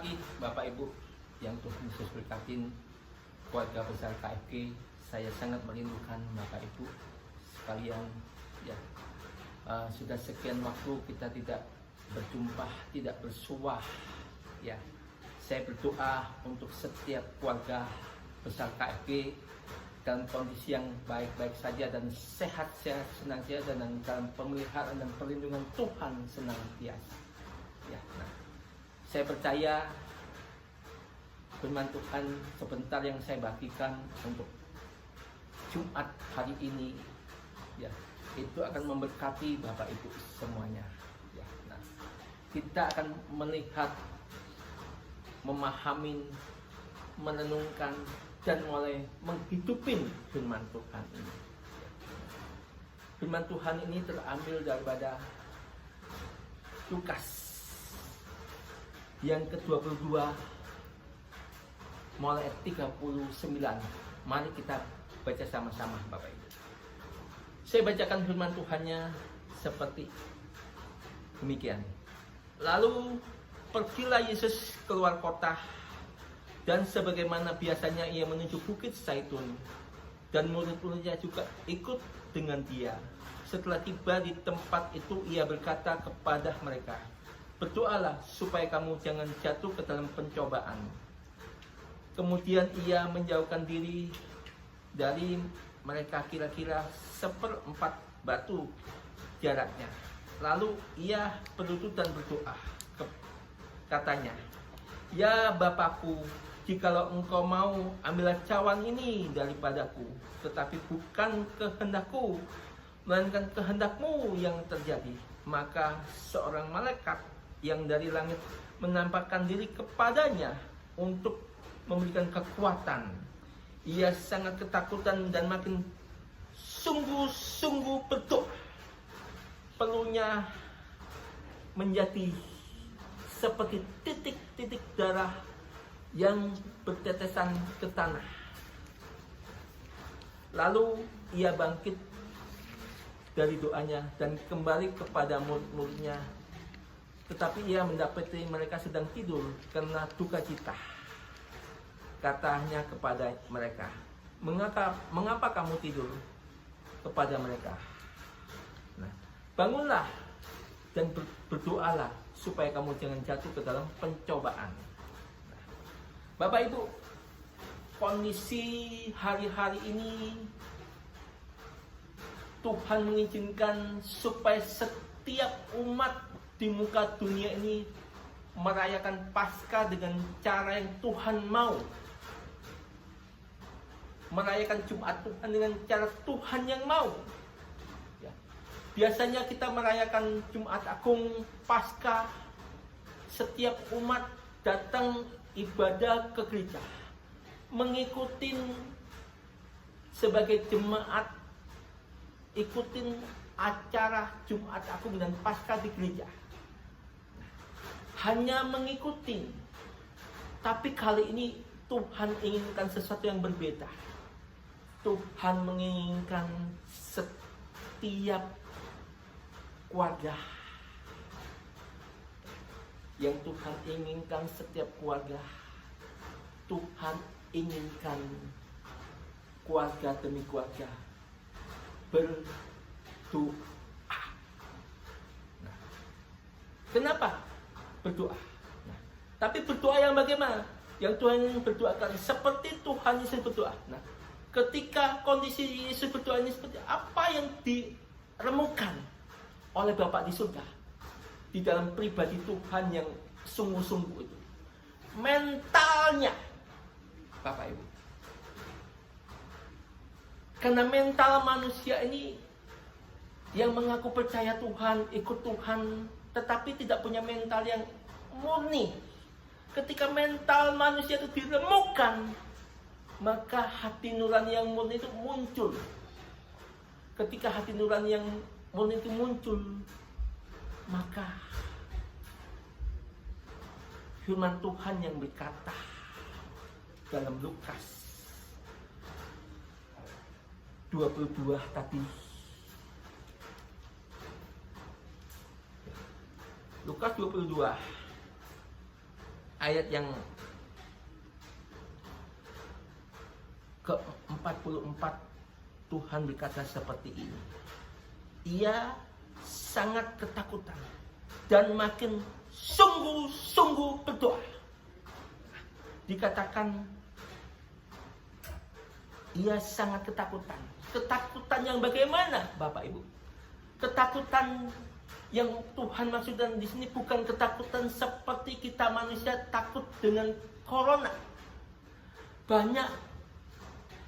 lagi Bapak Ibu yang Tuhan Yesus berkatin, keluarga besar KFG. Saya sangat merindukan Bapak Ibu sekalian ya. Sudah sekian waktu kita tidak berjumpa, tidak bersuah ya. Saya berdoa untuk setiap keluarga besar KFG dalam kondisi yang baik-baik saja dan sehat-sehat senantiasa dan dalam pemeliharaan dan perlindungan Tuhan senantiasa. Ya, nah, saya percaya firman Tuhan sebentar yang saya bagikan untuk Jumat hari ini, ya, itu akan memberkati Bapak Ibu semuanya. Ya, nah, kita akan melihat, memahami, merenungkan dan mulai menghidupin firman Tuhan ini. Firman Tuhan ini terambil daripada Lukas yang ke-22 mulai 39. Mari kita baca sama-sama Bapak Ibu. Saya bacakan firman Tuhannya seperti demikian. Lalu pergilah Yesus keluar kota, dan sebagaimana biasanya ia menuju Bukit Zaitun, dan murid-muridnya juga ikut dengan dia. Setelah tiba di tempat itu, ia berkata kepada mereka, "Berdoalah supaya kamu jangan jatuh ke dalam pencobaan." Kemudian ia menjauhkan diri dari mereka kira-kira 1/4 batu jaraknya. Lalu ia berlutut dan berdoa. Katanya, "Ya Bapakku, jikalau engkau mau, ambillah cawan ini daripadaku, tetapi bukan kehendakku, melainkan kehendakmu yang terjadi." Maka seorang malaikat yang dari langit menampakkan diri kepadanya untuk memberikan kekuatan. Ia sangat ketakutan dan makin sungguh-sungguh berdoa. Perutnya menjadi seperti titik-titik darah yang bertetesan ke tanah. Lalu ia bangkit dari doanya dan kembali kepada murid-muridnya. Tetapi ia mendapati mereka sedang tidur karena duka cita. Katanya kepada mereka, "Mengapa kamu tidur?" Kepada mereka, "Nah, bangunlah dan berdoalah supaya kamu jangan jatuh ke dalam pencobaan." Bapak Ibu, kondisi hari-hari ini Tuhan mengizinkan supaya setiap umat di muka dunia ini merayakan Paskah dengan cara yang Tuhan mau. Merayakan Jumat Tuhan dengan cara Tuhan yang mau. Ya. Biasanya kita merayakan Jumat Agung, Paskah, setiap umat datang ibadah ke gereja, mengikuti sebagai jemaat, ikutin acara Jumat Agung dan Paskah di gereja. Hanya mengikuti. Tapi kali ini Tuhan inginkan sesuatu yang berbeda. Tuhan menginginkan setiap keluarga. Yang Tuhan inginkan setiap keluarga. Tuhan inginkan keluarga demi keluarga berdoa. Nah, kenapa berdoa? Nah, tapi berdoa yang bagaimana? Yang Tuhan berdoakan seperti Tuhan Yesus berdoa. Nah, ketika kondisi Yesus berdoa ini seperti apa yang diremukan oleh Bapa di surga di dalam pribadi Tuhan yang sungguh-sungguh itu, mentalnya Bapak Ibu. Karena mental manusia ini yang mengaku percaya Tuhan, ikut Tuhan, tetapi tidak punya mental yang murni. Ketika mental manusia itu diremukkan, maka hati nurani yang murni itu muncul. Ketika hati nurani yang murni itu muncul, maka firman Tuhan yang berkata dalam Lukas 22 tadi, Lukas 22 ayat yang ke-44 Tuhan berkata seperti ini. Ia sangat ketakutan dan makin sungguh-sungguh berdoa. Dikatakan ia sangat ketakutan. Ketakutan yang bagaimana, Bapak Ibu? Ketakutan yang Tuhan maksudkan di sini bukan ketakutan seperti kita manusia takut dengan corona. Banyak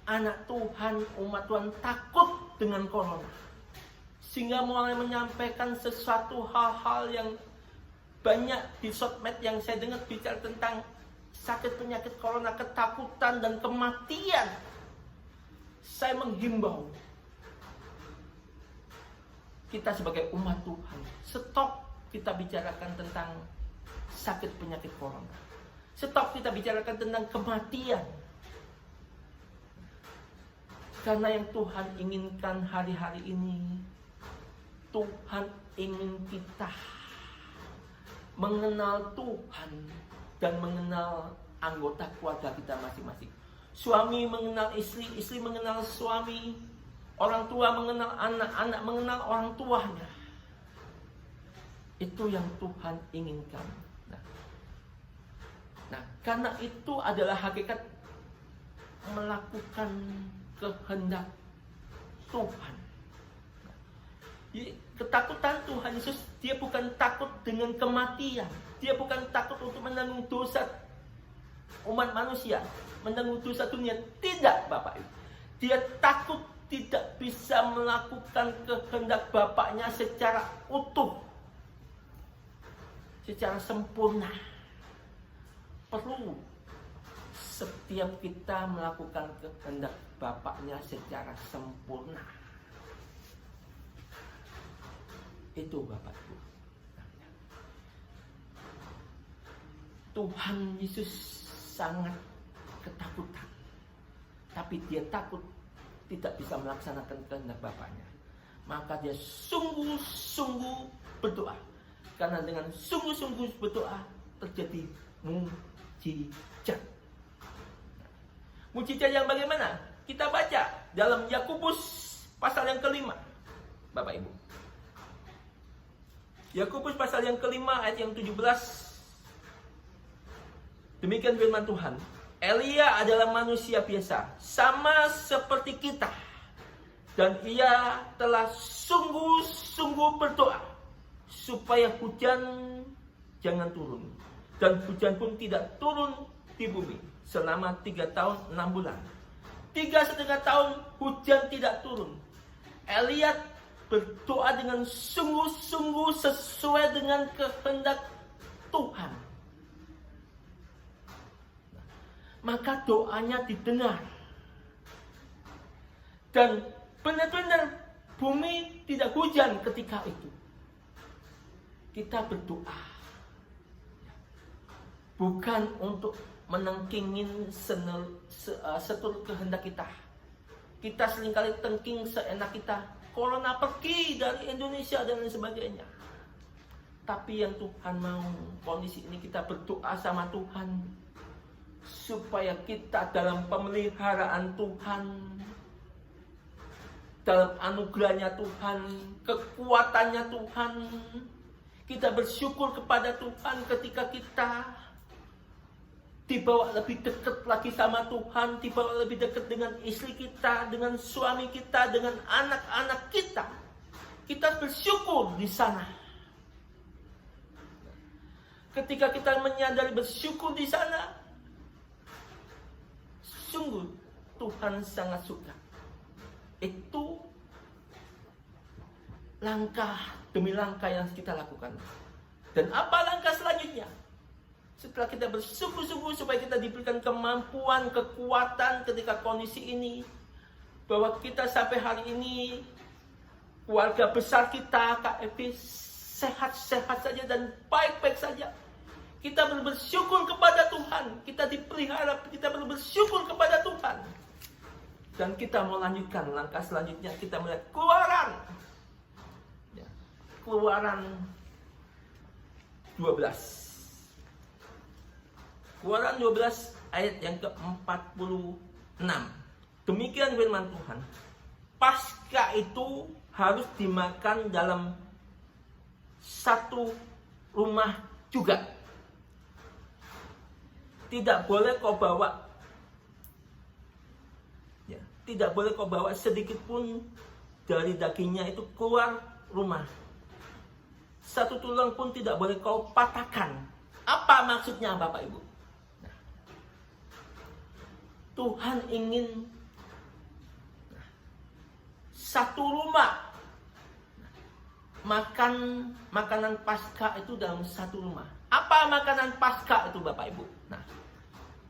anak Tuhan, umat Tuhan takut dengan corona. Sehingga mulai menyampaikan sesuatu hal-hal yang banyak di sosmed yang saya dengar bicara tentang sakit penyakit corona, ketakutan dan kematian. Saya menghimbau kita sebagai umat Tuhan, stop kita bicarakan tentang sakit penyakit corona. Stop kita bicarakan tentang kematian. Karena yang Tuhan inginkan hari-hari ini, Tuhan ingin kita mengenal Tuhan dan mengenal anggota keluarga kita masing-masing. Suami mengenal istri, istri mengenal suami, orang tua mengenal anak, anak mengenal orang tuanya. Itu yang Tuhan inginkan. Nah, karena itu adalah hakikat melakukan kehendak Tuhan. Ketakutan Tuhan Yesus, dia bukan takut dengan kematian. Dia bukan takut untuk menanggung dosa umat manusia, menanggung dosa dunia. Tidak, Bapak Ibu. Dia takut tidak bisa melakukan kehendak Bapaknya secara utuh, secara sempurna. Perlu setiap kita melakukan kehendak Bapaknya secara sempurna. Itu Bapak Ibu. Tuhan Yesus sangat ketakutan, tapi dia takut tidak bisa melaksanakan kehendak Bapaknya. Maka dia sungguh-sungguh berdoa. Karena dengan sungguh-sungguh berdoa terjadi mukjizat. Mukjizat yang bagaimana? Kita baca dalam Yakobus pasal yang kelima, Bapak Ibu. Yakobus pasal yang kelima ayat yang 17. Demikian firman Tuhan. Elia adalah manusia biasa, sama seperti kita. Dan ia telah sungguh-sungguh berdoa supaya hujan jangan turun. Dan hujan pun tidak turun di bumi selama 3 tahun 6 bulan. 3,5 tahun hujan tidak turun. Elia berdoa dengan sungguh-sungguh sesuai dengan kehendak Tuhan. Maka doanya didengar. Dan benar-benar bumi tidak hujan ketika itu. Kita berdoa bukan untuk menengkingin seturut kehendak kita. Kita seringkali tengking seenak kita. Corona pergi dari Indonesia dan lain sebagainya. Tapi yang Tuhan mau, kondisi ini kita berdoa sama Tuhan supaya kita dalam pemeliharaan Tuhan, dalam anugerahnya Tuhan, kekuatannya Tuhan, kita bersyukur kepada Tuhan ketika kita dibawa lebih dekat lagi sama Tuhan, dibawa lebih dekat dengan istri kita, dengan suami kita, dengan anak-anak kita. Kita bersyukur di sana. Ketika kita menyadari bersyukur di sana, sungguh Tuhan sangat suka. Itu langkah demi langkah yang kita lakukan. Dan apa langkah selanjutnya? Setelah kita bersungguh-sungguh supaya kita diberikan kemampuan, kekuatan ketika kondisi ini, bahwa kita sampai hari ini, keluarga besar kita, KFB, sehat-sehat saja dan baik-baik saja. Kita bersyukur kepada Tuhan, kita dipelihara, kita bersyukur kepada Tuhan. Dan kita mau lanjutkan langkah selanjutnya, kita melihat Keluaran. Keluaran 12. Keluaran 12 ayat yang ke-46. Demikian firman Tuhan. Paskah itu harus dimakan dalam satu rumah juga. Tidak boleh kau bawa, ya, tidak boleh kau bawa sedikit pun dari dagingnya itu keluar rumah. Satu tulang pun tidak boleh kau patahkan. Apa maksudnya Bapak Ibu? Nah, Tuhan ingin satu rumah makan makanan Paskah itu dalam satu rumah. Apa makanan Paskah itu Bapak Ibu? Nah,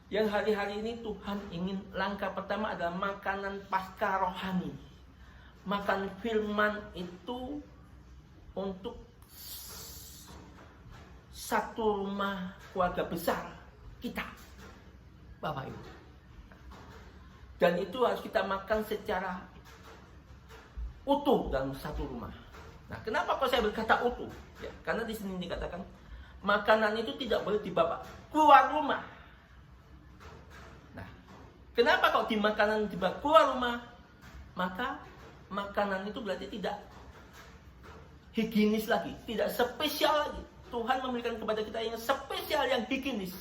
yang hari-hari ini Tuhan ingin langkah pertama adalah makanan Paskah rohani. Makan firman itu untuk satu rumah keluarga besar kita, Bapak Ibu. Dan itu harus kita makan secara utuh dalam satu rumah. Nah, kenapa kok saya berkata utuh? Ya, karena di sini dikatakan makanan itu tidak boleh dibawa keluar rumah. Nah, kenapa kok di makanan dibawa keluar rumah? Maka makanan itu berarti tidak higienis lagi, tidak spesial lagi. Tuhan memberikan kepada kita yang spesial, yang higienis.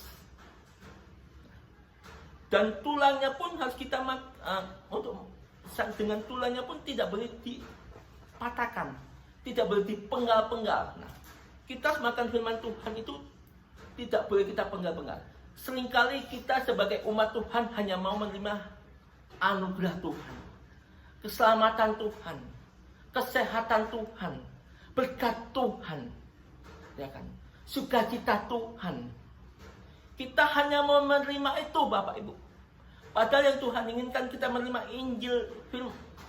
Dan tulangnya pun harus kita dengan tulangnya pun tidak boleh dipatahkan, tidak boleh dipenggal-penggal. Nah, kita makan firman Tuhan itu tidak boleh kita penggal-penggal. Seringkali kita sebagai umat Tuhan hanya mau menerima anugerah Tuhan, keselamatan Tuhan, kesehatan Tuhan, berkat Tuhan, ya kan, sukacita Tuhan. Kita hanya mau menerima itu Bapak Ibu. Padahal yang Tuhan inginkan kita menerima Injil,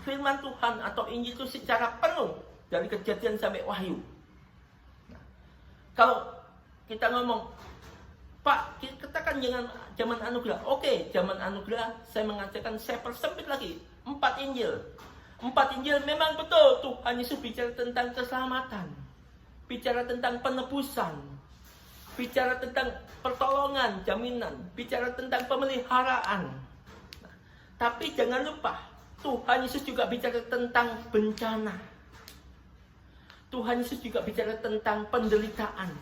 firman Tuhan atau Injil itu secara penuh dari Kejadian sampai Wahyu. Nah, kalau kita ngomong, Pak, kita kan jangan zaman anugerah. Oke, zaman anugerah saya mengatakan saya persempit lagi 4 Injil. 4 Injil memang betul Tuhan Yesus bicara tentang keselamatan, bicara tentang penebusan, bicara tentang pertolongan, jaminan, bicara tentang pemeliharaan. Nah, tapi jangan lupa, Tuhan Yesus juga bicara tentang bencana. Tuhan Yesus juga bicara tentang penderitaan.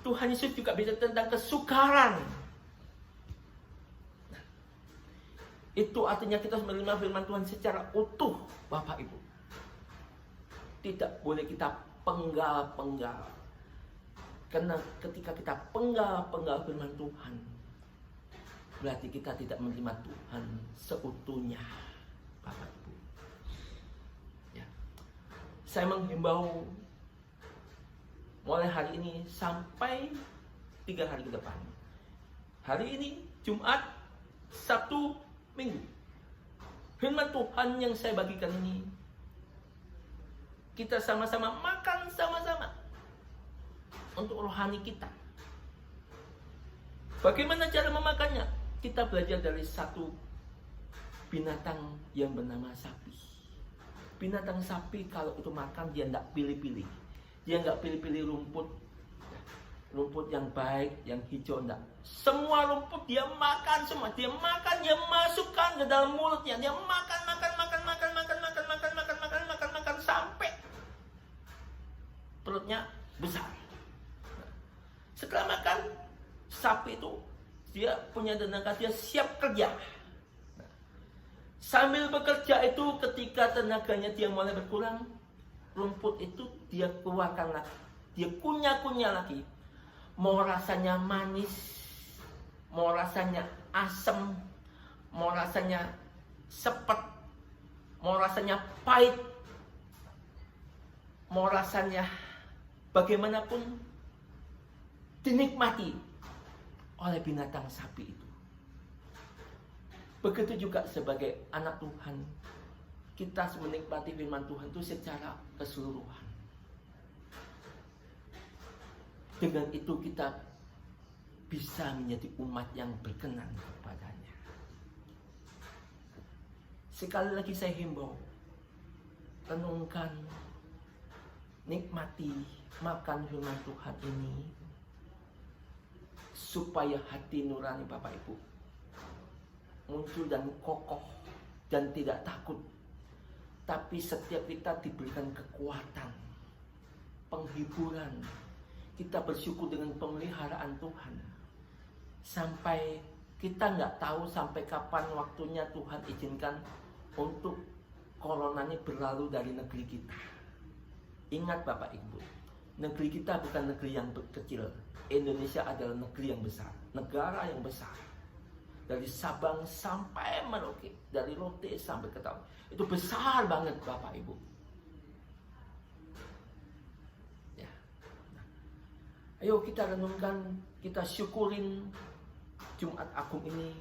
Tuhan Yesus juga bicara tentang kesukaran. Nah, itu artinya kita harus menerima firman Tuhan secara utuh, Bapak Ibu. Tidak boleh kita penggal-penggal. Karena ketika kita penggal-penggal firman Tuhan, berarti kita tidak menerima Tuhan seutuhnya, Bapak Ibu. Ya. Saya menghimbau mulai hari ini sampai 3 hari ke depan. Hari ini Jumat, Sabtu, Minggu. Firman Tuhan yang saya bagikan ini, kita sama-sama makan sama-sama untuk rohani kita. Bagaimana cara memakannya? Kita belajar dari satu binatang yang bernama sapi. Binatang sapi kalau itu makan dia tidak pilih-pilih. Dia nggak pilih-pilih rumput yang baik, yang hijau, enggak. Semua rumput dia makan semua. Dia makan, dia masukkan ke dalam mulutnya. Dia makan sampai perutnya besar. Setelah makan, sapi itu dia punya tenaga, dia siap kerja. Sambil bekerja itu ketika tenaganya dia mulai berkurang, rumput itu dia keluarkan lagi, dia kunyah-kunyah lagi. Mau rasanya manis, mau rasanya asam, mau rasanya sepet, mau rasanya pahit, mau rasanya bagaimanapun dinikmati oleh binatang sapi itu. Begitu juga sebagai anak Tuhan, kita harus menikmati firman Tuhan itu secara keseluruhan. Dengan itu kita bisa menjadi umat yang berkenan kepadanya. Sekali lagi saya himbau, renungkan, nikmati, makan firman Tuhan ini supaya hati nurani Bapak Ibu muncul dan kokoh dan tidak takut. Tapi setiap kita diberikan kekuatan, penghiburan. Kita bersyukur dengan pemeliharaan Tuhan. Sampai kita nggak tahu sampai kapan waktunya Tuhan izinkan untuk corona ini berlalu dari negeri kita. Ingat Bapak Ibu, negeri kita bukan negeri yang kecil. Indonesia adalah negeri yang besar, negara yang besar. Dari Sabang sampai Merauke, dari Lote sampai ke Tahu. Itu besar banget Bapak Ibu. Ya. Nah, ayo kita renungkan, kita syukurin Jumat Agung ini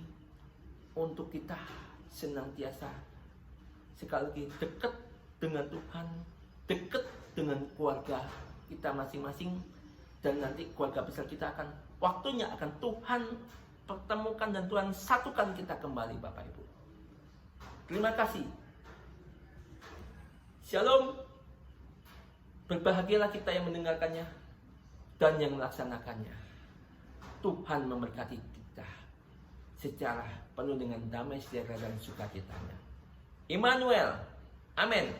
untuk kita senantiasa sekali lagi dekat dengan Tuhan, dekat dengan keluarga kita masing-masing, dan nanti keluarga besar kita akan waktunya akan Tuhan pertemukan dan Tuhan satukan kita kembali Bapak Ibu. Terima kasih. Shalom. Berbahagialah kita yang mendengarkannya dan yang melaksanakannya. Tuhan memberkati kita secara penuh dengan damai, sejahtera dan sukacitanya. Immanuel. Amin.